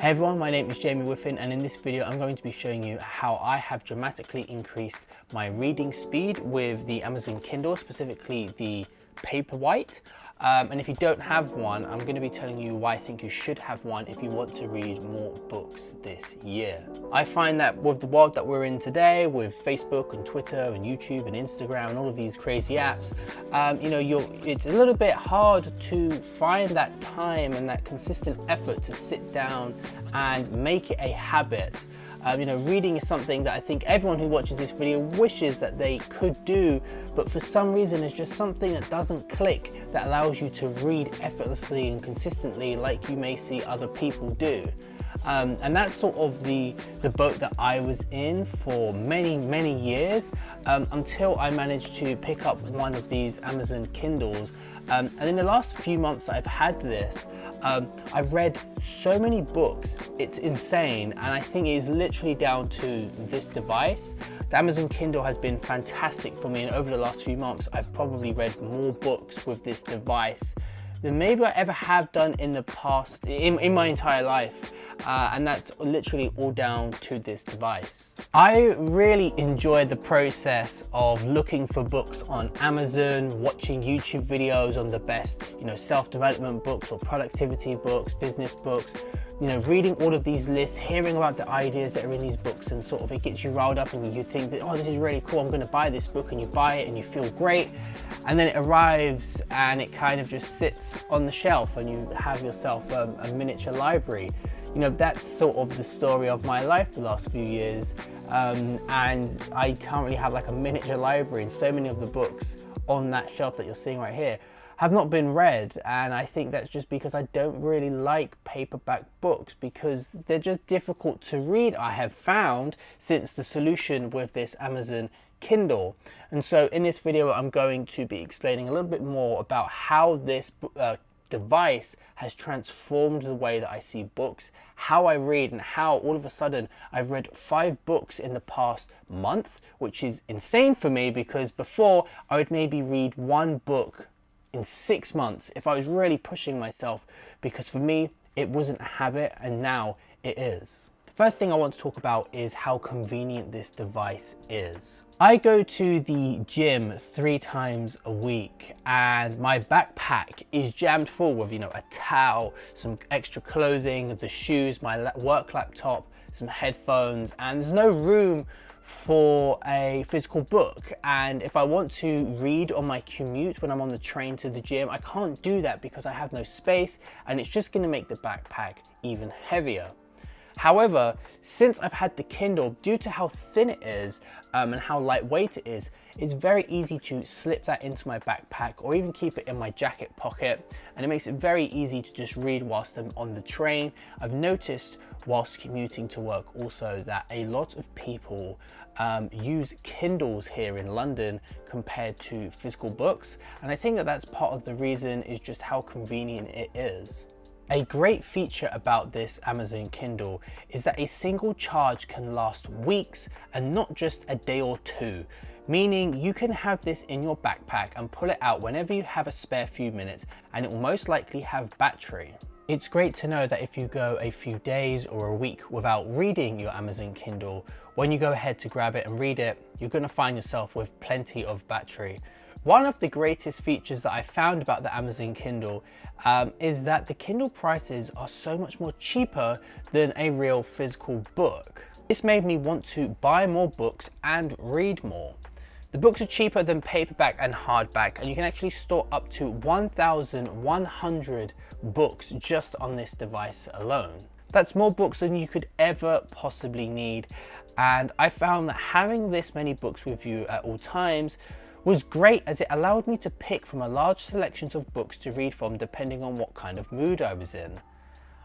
Hey everyone, my name is Jamie Whiffin, and in this video I'm going to be showing you how I have dramatically increased my reading speed with the Amazon Kindle, specifically the Paperwhite. And if you don't have one, I'm going to be telling you why I think you should have one if you want to read more books this year. I find that with the world that we're in today, with Facebook and Twitter and YouTube and Instagram and all of these crazy apps, it's a little bit hard to find that time and that consistent effort to sit down and make it a habit. Reading is something that I think everyone who watches this video wishes that they could do, but for some reason it's just something that doesn't click that allows you to read effortlessly and consistently like you may see other people do. And that's sort of the boat that I was in for many years, until I managed to pick up one of these Amazon Kindles. And in the last few months that I've had this, I've read so many books, it's insane, and I think it is literally down to this device. The Amazon Kindle has been fantastic for me, and over the last few months I've probably read more books with this device than maybe I ever have done in the past, in my entire life. And that's literally all down to this device. I really enjoyed the process of looking for books on Amazon, watching YouTube videos on the best, self-development books or productivity books, business books, reading all of these lists, hearing about the ideas that are in these books, and sort of it gets you riled up and you think that, oh, this is really cool, I'm going to buy this book, and you buy it and you feel great. And then it arrives and it kind of just sits on the shelf and you have yourself a miniature library. That's sort of the story of my life the last few years. And I currently have like a miniature library, and so many of the books on that shelf that you're seeing right here have not been read. And I think that's just because I don't really like paperback books, because they're just difficult to read, I have found, since the solution with this Amazon Kindle. And so in this video I'm going to be explaining a little bit more about how this device has transformed the way that I see books, how I read, and how all of a sudden I've read 5 books in the past month, which is insane for me, because before I would maybe read 1 book in 6 months if I was really pushing myself, because for me it wasn't a habit, and now it is. The first thing I want to talk about is how convenient this device is. I go to the gym 3 times a week, and my backpack is jammed full with, a towel, some extra clothing, the shoes, my work laptop, some headphones, and there's no room for a physical book. And if I want to read on my commute when I'm on the train to the gym, I can't do that because I have no space, and it's just going to make the backpack even heavier. However, since I've had the Kindle, due to how thin it is and how lightweight it is, it's very easy to slip that into my backpack or even keep it in my jacket pocket, and it makes it very easy to just read whilst I'm on the train. I've noticed whilst commuting to work also that a lot of people use Kindles here in London compared to physical books, and I think that that's part of the reason is just how convenient it is. A great feature about this Amazon Kindle is that a single charge can last weeks and not just a day or 2, meaning you can have this in your backpack and pull it out whenever you have a spare few minutes, and it will most likely have battery. It's great to know that if you go a few days or a week without reading your Amazon Kindle, when you go ahead to grab it and read it, you're going to find yourself with plenty of battery. One of the greatest features that I found about the Amazon Kindle is that the Kindle prices are so much more cheaper than a real physical book. This made me want to buy more books and read more. The books are cheaper than paperback and hardback, and you can actually store up to 1,100 books just on this device alone. That's more books than you could ever possibly need, and I found that having this many books with you at all times was great, as it allowed me to pick from a large selection of books to read from depending on what kind of mood I was in.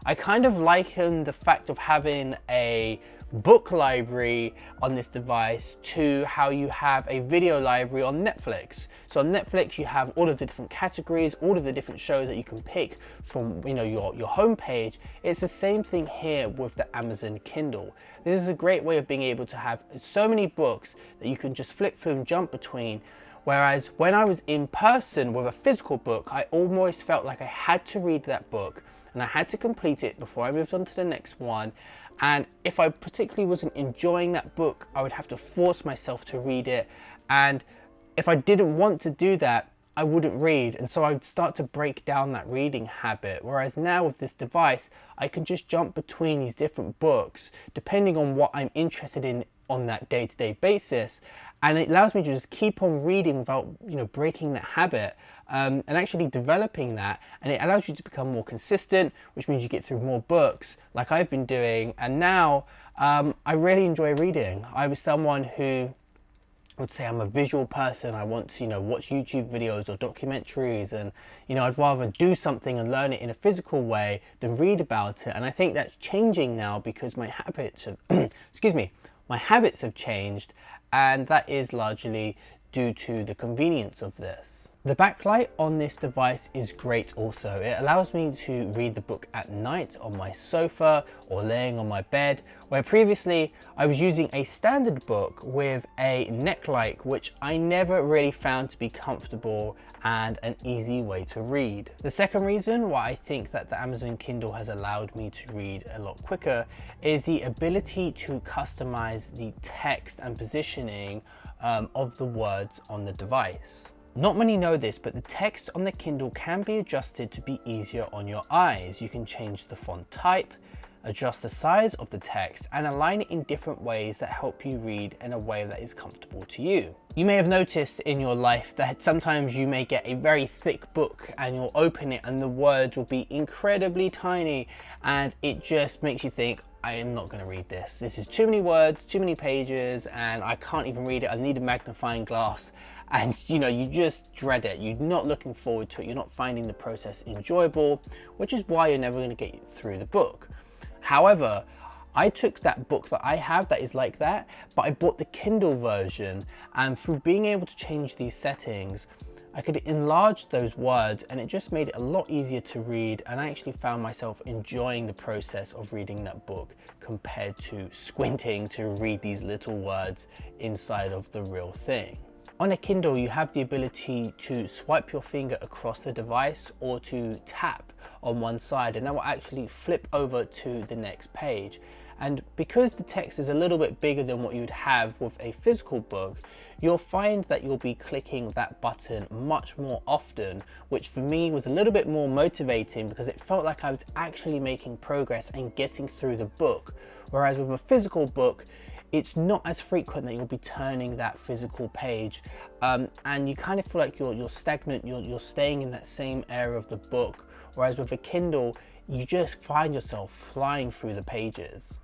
I kind of liken the fact of having a book library on this device to how you have a video library on Netflix. So on Netflix you have all of the different categories, all of the different shows that you can pick from your homepage. It's the same thing here with the Amazon Kindle. This is a great way of being able to have so many books that you can just flip through and jump between. Whereas when I was in person with a physical book, I almost felt like I had to read that book and I had to complete it before I moved on to the next one. And if I particularly wasn't enjoying that book, I would have to force myself to read it. And if I didn't want to do that, I wouldn't read. And so I would start to break down that reading habit. Whereas now with this device, I can just jump between these different books, depending on what I'm interested in on that day-to-day basis. And it allows me to just keep on reading without, breaking that habit, and actually developing that. And it allows you to become more consistent, which means you get through more books like I've been doing. And now I really enjoy reading. I was someone who would say I'm a visual person. I want to, watch YouTube videos or documentaries, and, I'd rather do something and learn it in a physical way than read about it. And I think that's changing now because my habits have, my habits have changed, and that is largely due to the convenience of this. The backlight on this device is great also. It allows me to read the book at night on my sofa or laying on my bed, where previously I was using a standard book with a necklight, which I never really found to be comfortable and an easy way to read. The second reason why I think that the Amazon Kindle has allowed me to read a lot quicker is the ability to customize the text and positioning of the words on the device. Not many know this, but the text on the Kindle can be adjusted to be easier on your eyes. You can change the font type, adjust the size of the text, and align it in different ways that help you read in a way that is comfortable to you. You may have noticed in your life that sometimes you may get a very thick book and you'll open it and the words will be incredibly tiny, and it just makes you think, I am not going to read this. This is too many words, too many pages, and I can't even read it. I need a magnifying glass. And you just dread it. You're not looking forward to it. You're not finding the process enjoyable, which is why you're never going to get through the book. However, I took that book that I have that is like that, but I bought the Kindle version, and through being able to change these settings, I could enlarge those words, and it just made it a lot easier to read, and I actually found myself enjoying the process of reading that book compared to squinting to read these little words inside of the real thing. On a Kindle, you have the ability to swipe your finger across the device or to tap on one side, and that will actually flip over to the next page. And because the text is a little bit bigger than what you would have with a physical book, you'll find that you'll be clicking that button much more often, which for me was a little bit more motivating because it felt like I was actually making progress and getting through the book. Whereas with a physical book, it's not as frequent that you'll be turning that physical page, and you kind of feel like you're stagnant, you're staying in that same area of the book. Whereas with a Kindle, you just find yourself flying through the pages.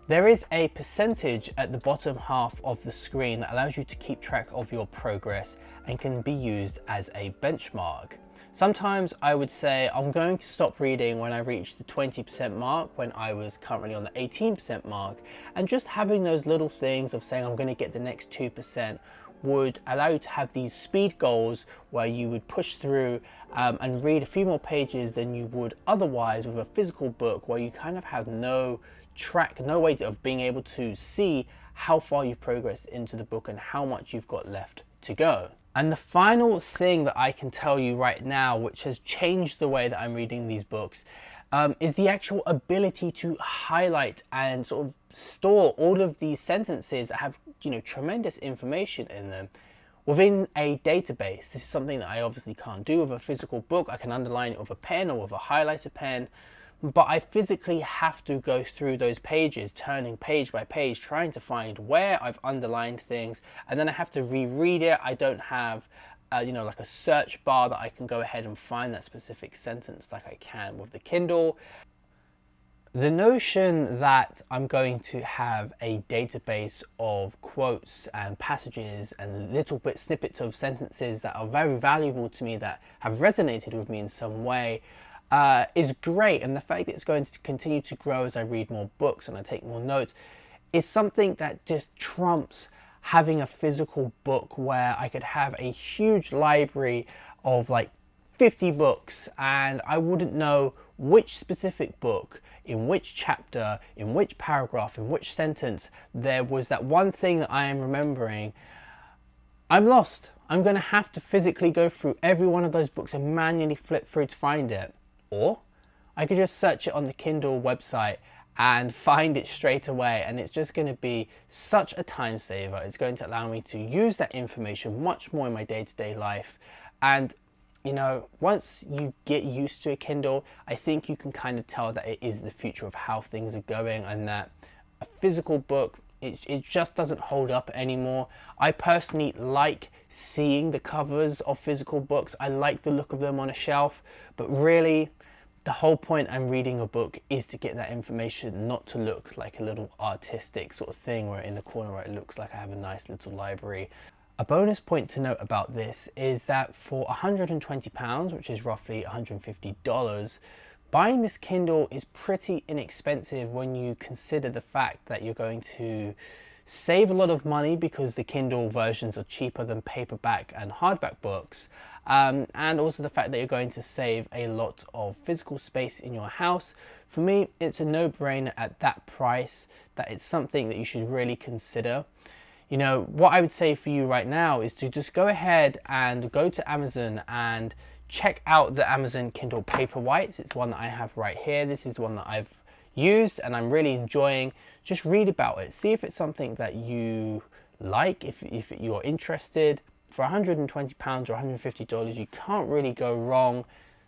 There is a percentage at the bottom half of the screen that allows you to keep track of your progress and can be used as a benchmark. Sometimes I would say I'm going to stop reading when I reach the 20% mark, when I was currently on the 18% mark, and just having those little things of saying I'm going to get the next 2% would allow you to have these speed goals where you would push through and read a few more pages than you would otherwise with a physical book, where you kind of have no track, no way of being able to see how far you've progressed into the book and how much you've got left to go. And the final thing that I can tell you right now, which has changed the way that I'm reading these books, is the actual ability to highlight and sort of store all of these sentences that have, tremendous information in them within a database. This is something that I obviously can't do with a physical book. I can underline it with a pen or with a highlighter pen, but I physically have to go through those pages, turning page by page, trying to find where I've underlined things, and then I have to reread it. I don't have like a search bar that I can go ahead and find that specific sentence like I can with the Kindle. The notion that I'm going to have a database of quotes and passages and little bit snippets of sentences that are very valuable to me, that have resonated with me in some way, is great. And the fact that it's going to continue to grow as I read more books and I take more notes is something that just trumps having a physical book, where I could have a huge library of like 50 books and I wouldn't know which specific book, in which chapter, in which paragraph, in which sentence there was that one thing that I am remembering. I'm lost. I'm going to have to physically go through every one of those books and manually flip through to find it. Or I could just search it on the Kindle website and find it straight away, and it's just going to be such a time saver. It's going to allow me to use that information much more in my day-to-day life. And you know, once you get used to a Kindle, I think you can kind of tell that it is the future of how things are going, and that a physical book, it just doesn't hold up anymore. I personally like seeing the covers of physical books. I like the look of them on a shelf, but really the whole point I'm reading a book is to get that information, not to look like a little artistic sort of thing where in the corner where it looks like I have a nice little library. A bonus point to note about this is that for £120, which is roughly $150, buying this Kindle is pretty inexpensive when you consider the fact that you're going to save a lot of money because the Kindle versions are cheaper than paperback and hardback books, and also the fact that you're going to save a lot of physical space in your house. For me, it's a no-brainer at that price that it's something that you should really consider. You know, what I would say for you right now is to just go ahead and go to Amazon and check out the Amazon Kindle Paperwhite. It's one that I have right here. This is the one that I've used and I'm really enjoying. Just read about it. See if it's something that you like, if you're interested. For £120 or $150, you can't really go wrong.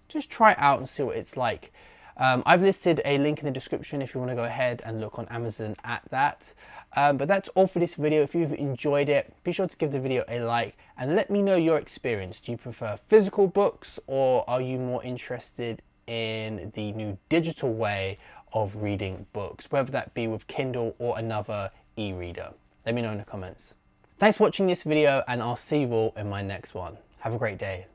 Just try it out and see what it's like. I've listed a link in the description if you want to go ahead and look on Amazon at that. But that's all for this video. If you've enjoyed it, be sure to give the video a like and let me know your experience. Do you prefer physical books, or are you more interested in the new digital way of reading books, whether that be with Kindle or another e-reader? Let me know in the comments. Thanks for watching this video, and I'll see you all in my next one. Have a great day.